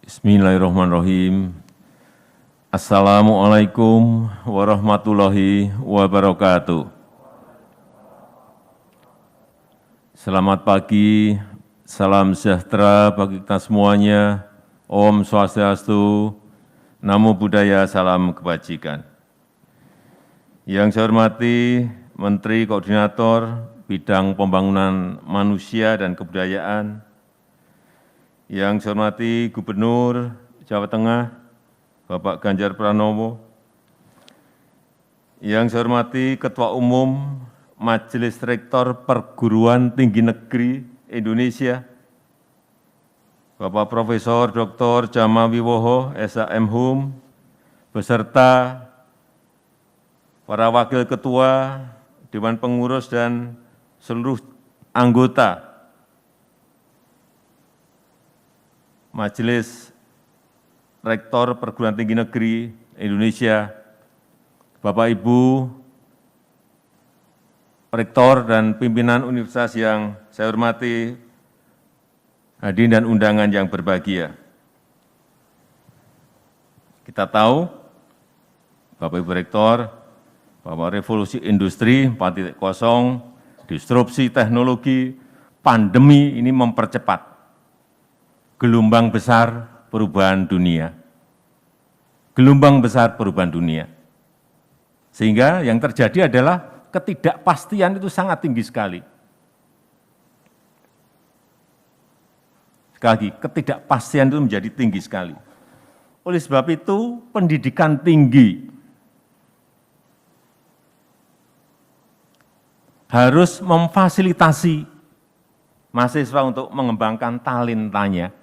Bismillahirrahmanirrahim. Assalamualaikum warahmatullahi wabarakatuh. Selamat pagi, salam sejahtera bagi kita semuanya. Om Swastiastu, Namo Buddhaya, salam kebajikan. Yang saya hormati Menteri Koordinator Bidang Pembangunan Manusia dan Kebudayaan, yang saya hormati Gubernur Jawa Tengah, Bapak Ganjar Pranowo, yang saya hormati Ketua Umum Majelis Rektor Perguruan Tinggi Negeri Indonesia, Bapak Profesor Dr. Jama Wiwoho, SHM, beserta para Wakil Ketua, Dewan Pengurus, dan seluruh anggota Majelis Rektor Perguruan Tinggi Negeri Indonesia, Bapak Ibu Rektor dan pimpinan universitas yang saya hormati, hadirin dan undangan yang berbahagia. Kita tahu, Bapak Ibu Rektor, bahwa revolusi industri 4.0, disrupsi teknologi, pandemi ini mempercepat gelombang besar perubahan dunia. Gelombang besar perubahan dunia. Sehingga yang terjadi adalah ketidakpastian itu sangat tinggi sekali. Sekali lagi, ketidakpastian itu menjadi tinggi sekali. Oleh sebab itu, pendidikan tinggi harus memfasilitasi mahasiswa untuk mengembangkan talentanya.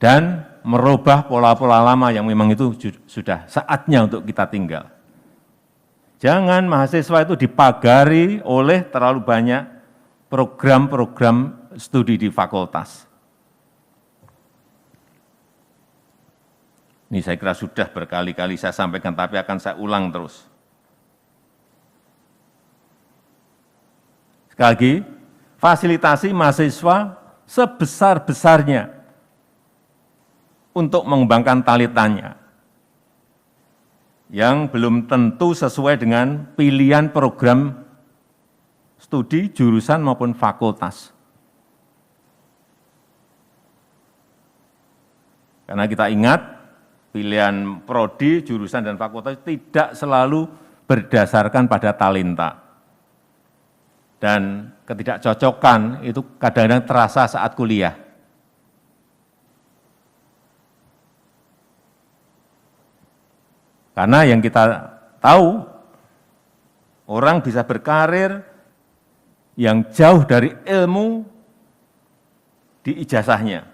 Dan merubah pola-pola lama yang memang itu sudah saatnya untuk kita tinggal. Jangan mahasiswa itu dipagari oleh terlalu banyak program-program studi di fakultas. Ini saya kira sudah berkali-kali saya sampaikan, tapi akan saya ulang terus. Sekali lagi, fasilitasi mahasiswa sebesar-besarnya untuk mengembangkan talentanya yang belum tentu sesuai dengan pilihan program studi, jurusan maupun fakultas. Karena kita ingat, pilihan prodi, jurusan, dan fakultas tidak selalu berdasarkan pada talenta. Dan ketidakcocokan itu kadang-kadang terasa saat kuliah. Karena yang kita tahu, orang bisa berkarir yang jauh dari ilmu di ijazahnya.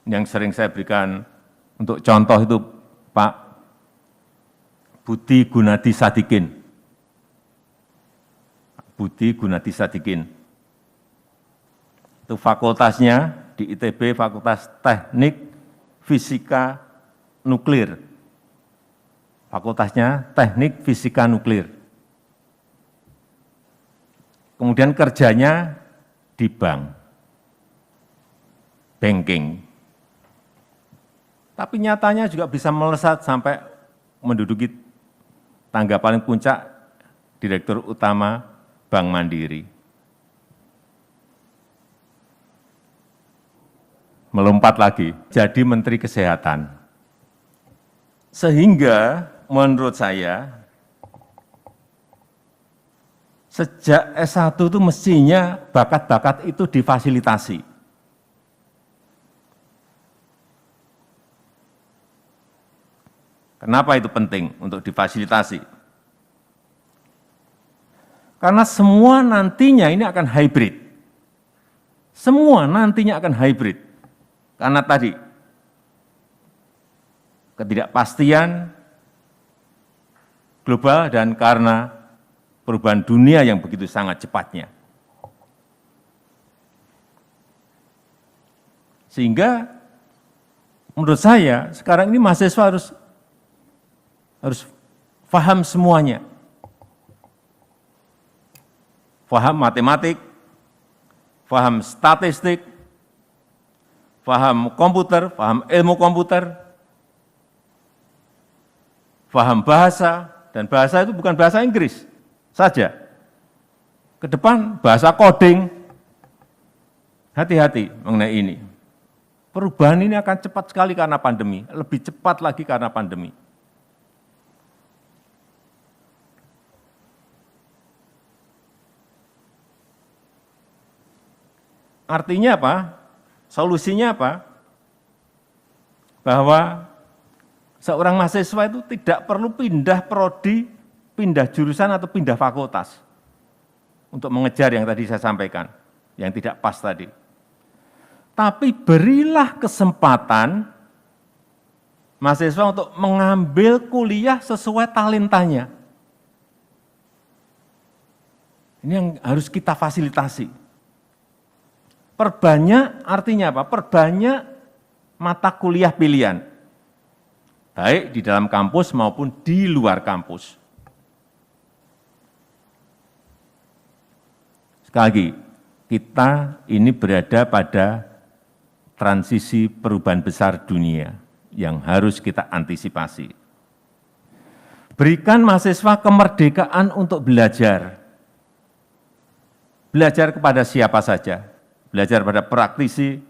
Yang sering saya berikan untuk contoh itu Pak Budi Gunadi Sadikin. Budi Gunadi Sadikin. Itu fakultasnya di ITB, Fakultas Teknik Fisika Nuklir. Fakultasnya Teknik Fisika Nuklir. Kemudian kerjanya di bank, banking. Tapi nyatanya juga bisa melesat sampai menduduki tangga paling puncak Direktur Utama Bank Mandiri. Melompat lagi, jadi Menteri Kesehatan. Sehingga menurut saya, sejak S1 itu mestinya bakat-bakat itu difasilitasi. Kenapa itu penting untuk difasilitasi? Karena semua nantinya ini akan hybrid. Semua nantinya akan hybrid. Karena tadi, ketidakpastian global dan karena perubahan dunia yang begitu sangat cepatnya. Sehingga menurut saya sekarang ini mahasiswa harus paham semuanya. paham matematik, paham statistik, paham komputer, paham ilmu komputer, paham bahasa, dan bahasa itu bukan bahasa Inggris saja. Ke depan bahasa coding, hati-hati mengenai ini. Perubahan ini akan cepat sekali karena pandemi, lebih cepat lagi karena pandemi. Artinya apa? Solusinya apa? Bahwa seorang mahasiswa itu tidak perlu pindah prodi, pindah jurusan atau pindah fakultas untuk mengejar yang tadi saya sampaikan, yang tidak pas tadi. Tapi berilah kesempatan mahasiswa untuk mengambil kuliah sesuai talentanya. Ini yang harus kita fasilitasi. Perbanyak artinya apa? Perbanyak mata kuliah pilihan, baik di dalam kampus maupun di luar kampus. Sekali lagi, kita ini berada pada transisi perubahan besar dunia yang harus kita antisipasi. Berikan mahasiswa kemerdekaan untuk belajar. Belajar kepada siapa saja. Belajar pada praktisi,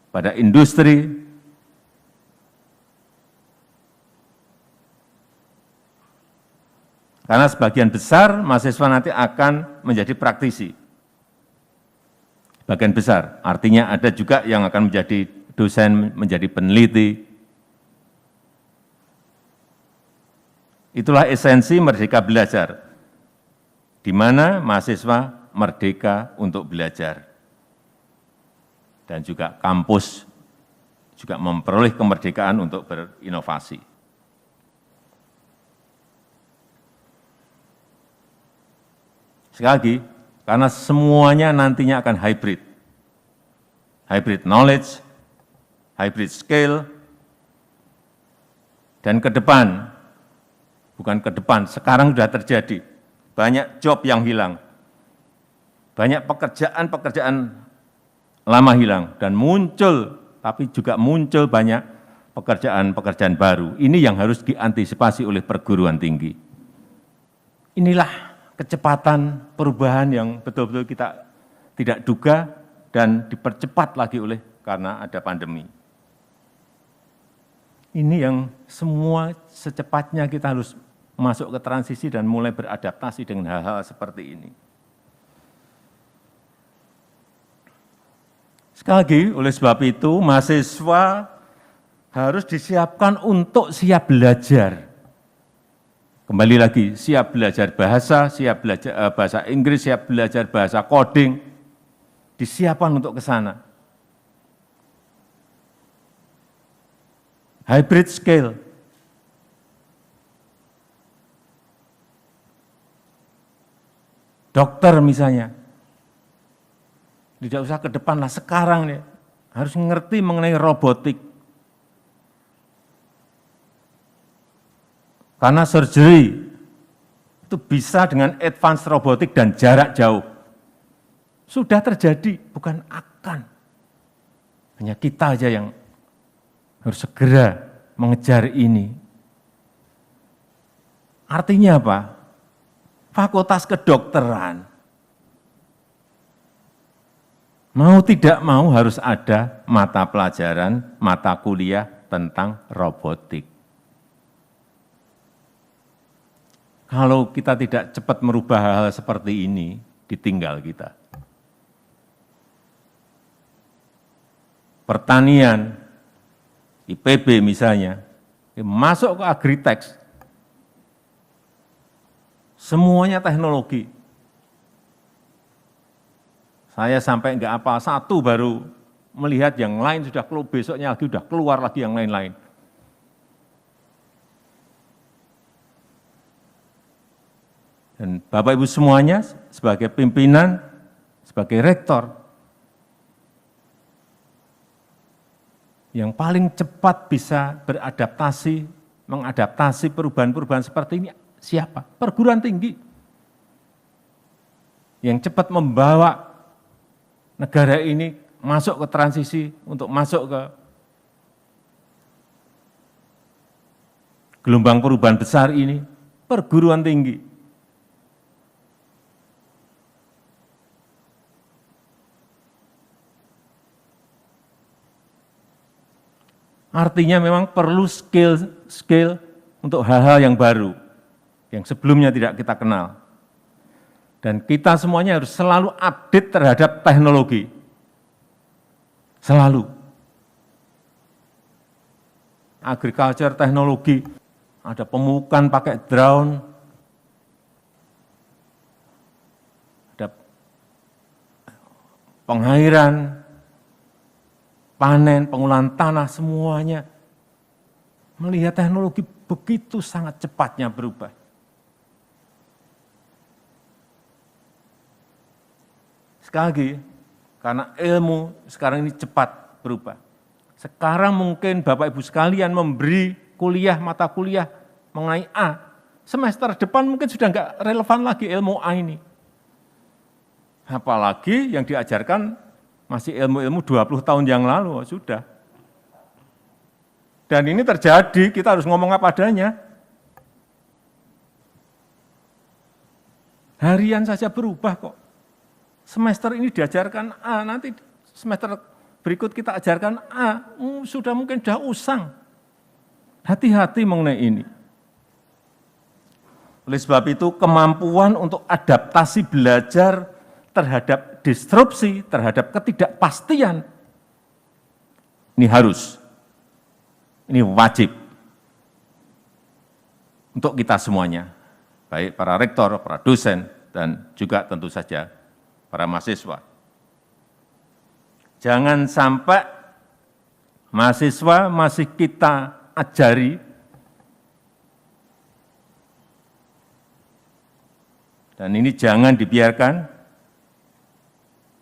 pada industri, karena sebagian besar mahasiswa nanti akan menjadi praktisi. Bagian besar, artinya ada juga yang akan menjadi dosen, menjadi peneliti. Itulah esensi Merdeka Belajar, di mana mahasiswa merdeka untuk belajar. Dan juga kampus juga memperoleh kemerdekaan untuk berinovasi. Sekali lagi, karena semuanya nantinya akan hybrid. Hybrid knowledge, hybrid skill, dan ke depan, bukan ke depan, sekarang sudah terjadi. Banyak job yang hilang, banyak pekerjaan-pekerjaan lama hilang, dan muncul, tapi juga muncul banyak pekerjaan-pekerjaan baru. Ini yang harus diantisipasi oleh perguruan tinggi. Inilah kecepatan perubahan yang betul-betul kita tidak duga dan dipercepat lagi oleh karena ada pandemi. Ini yang semua secepatnya kita harus masuk ke transisi dan mulai beradaptasi dengan hal-hal seperti ini. Sekali lagi, oleh sebab itu, mahasiswa harus disiapkan untuk siap belajar. Kembali lagi, siap belajar bahasa, siap belajar bahasa Inggris, siap belajar bahasa coding, disiapkan untuk ke sana. Hybrid skill. Dokter misalnya, tidak usah ke depan lah, sekarang nih, harus mengerti mengenai robotik. Karena surgery itu bisa dengan advance robotik dan jarak jauh. Sudah terjadi, bukan akan. Hanya kita aja yang harus segera mengejar ini. Artinya apa? Fakultas kedokteran, mau tidak mau harus ada mata pelajaran, mata kuliah tentang robotik. Kalau kita tidak cepat merubah hal-hal seperti ini, ditinggal kita. Pertanian, IPB misalnya, masuk ke agriteks, semuanya teknologi. Saya sampai enggak apa, satu baru melihat yang lain sudah keluar, besoknya lagi sudah keluar lagi yang lain-lain. Dan Bapak Ibu semuanya sebagai pimpinan, sebagai rektor, yang paling cepat bisa beradaptasi, mengadaptasi perubahan-perubahan seperti ini, Siapa? Perguruan tinggi. Yang cepat membawa negara ini masuk ke transisi untuk masuk ke gelombang perubahan besar ini, perguruan tinggi. Artinya memang perlu skill untuk hal-hal yang baru, yang sebelumnya tidak kita kenal. Dan kita semuanya harus selalu update terhadap teknologi. Selalu. Agriculture teknologi, ada pemupukan pakai drone, ada pengairan, panen, pengolahan tanah, semuanya melihat teknologi begitu sangat cepatnya berubah. Sekali lagi, karena ilmu sekarang ini cepat berubah. Sekarang mungkin Bapak Ibu sekalian memberi kuliah, mata kuliah mengenai A, semester depan mungkin sudah enggak relevan lagi ilmu A ini. Apalagi yang diajarkan masih ilmu-ilmu 20 tahun yang lalu, sudah. Dan ini terjadi, kita harus ngomong apa adanya. Harian saja berubah kok. Semester ini diajarkan A, nanti semester berikut kita ajarkan A, sudah mungkin sudah usang. Hati-hati mengenai ini. Oleh sebab itu, kemampuan untuk adaptasi belajar terhadap disrupsi, terhadap ketidakpastian, ini harus, ini wajib untuk kita semuanya, baik para rektor, para dosen, dan juga tentu saja para mahasiswa. Jangan sampai mahasiswa masih kita ajari dan ini jangan dibiarkan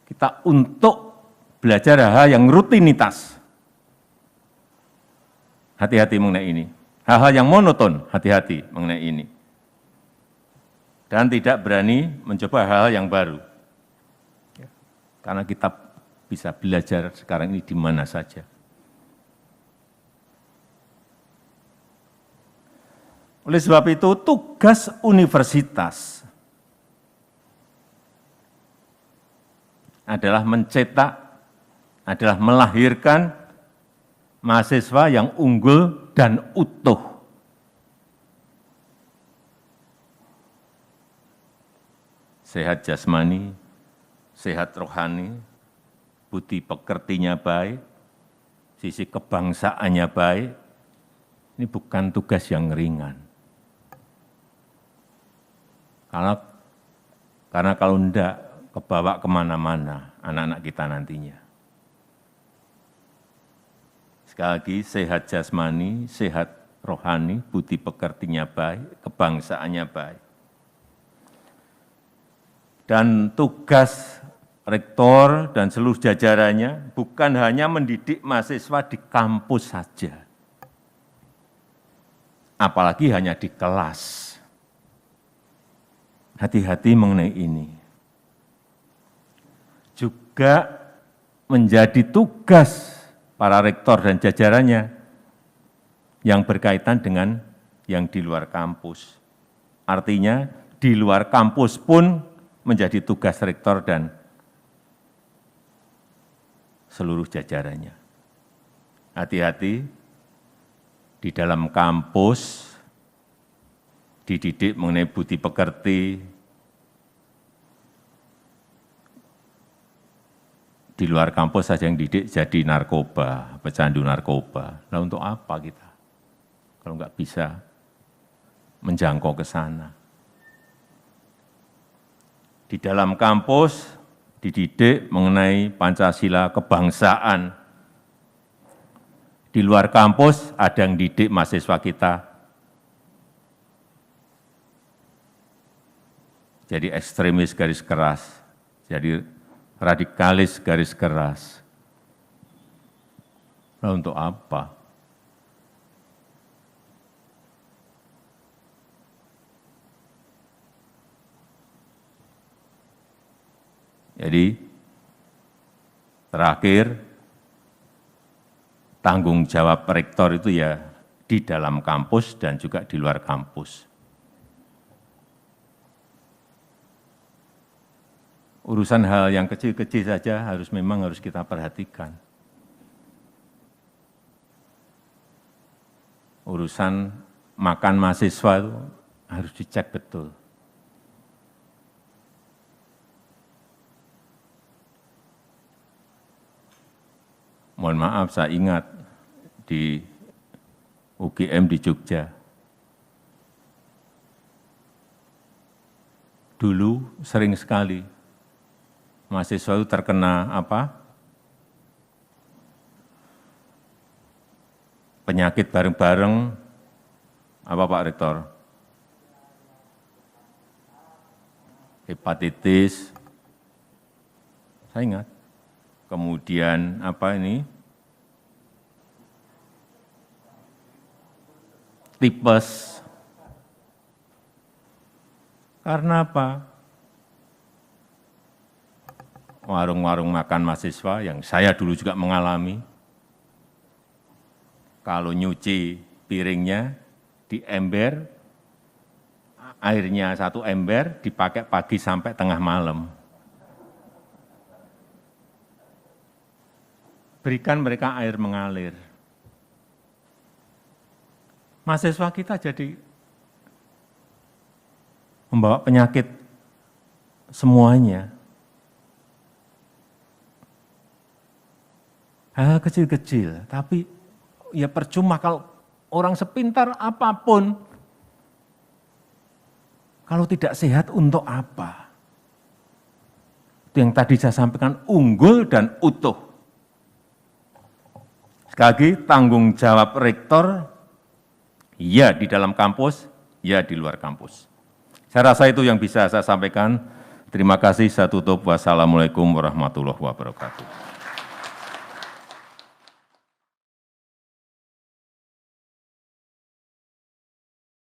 kita untuk belajar hal-hal yang rutinitas. Hati-hati mengenai ini. Hal-hal yang monoton, hati-hati mengenai ini. Dan tidak berani mencoba hal-hal yang baru. Karena kita bisa belajar sekarang ini di mana saja. Oleh sebab itu, tugas universitas adalah mencetak, adalah melahirkan mahasiswa yang unggul dan utuh. Sehat jasmani, sehat rohani, budi pekertinya baik, sisi kebangsaannya baik, ini bukan tugas yang ringan. Karena kalau enggak, kebawa kemana-mana anak-anak kita nantinya. Sekali lagi, sehat jasmani, sehat rohani, budi pekertinya baik, kebangsaannya baik. Dan tugas rektor dan seluruh jajarannya bukan hanya mendidik mahasiswa di kampus saja, apalagi hanya di kelas. Hati-hati mengenai ini. Juga menjadi tugas para rektor dan jajarannya yang berkaitan dengan yang di luar kampus. Artinya di luar kampus pun menjadi tugas rektor dan seluruh jajarannya. Hati-hati, di dalam kampus dididik mengenai budi pekerti, di luar kampus saja yang didik jadi narkoba, pecandu narkoba. Nah untuk apa kita kalau nggak bisa menjangkau ke sana? Di dalam kampus dididik mengenai Pancasila kebangsaan. Di luar kampus ada yang didik mahasiswa kita jadi ekstremis garis keras, jadi radikalis garis keras. Nah, untuk apa? Jadi terakhir, tanggung jawab rektor itu ya di dalam kampus dan juga di luar kampus. Urusan hal yang kecil-kecil saja memang harus kita perhatikan. Urusan makan mahasiswa itu harus dicek betul. Mohon maaf, saya ingat di UGM di Jogja. Dulu sering sekali mahasiswa itu terkena penyakit bareng-bareng, Pak Rektor? Hepatitis, saya ingat. Kemudian tipes. Karena apa? Warung-warung makan mahasiswa yang saya dulu juga mengalami, kalau nyuci piringnya di ember, airnya 1 ember dipakai pagi sampai tengah malam. Berikan mereka air mengalir. Mahasiswa kita jadi membawa penyakit semuanya. Hal kecil-kecil, tapi ya percuma kalau orang sepintar apapun, kalau tidak sehat untuk apa? Itu yang tadi saya sampaikan, unggul dan utuh. Sekali lagi, tanggung jawab rektor, ya di dalam kampus, ya di luar kampus. Saya rasa itu yang bisa saya sampaikan. Terima kasih, saya tutup. Wassalamualaikum warahmatullahi wabarakatuh.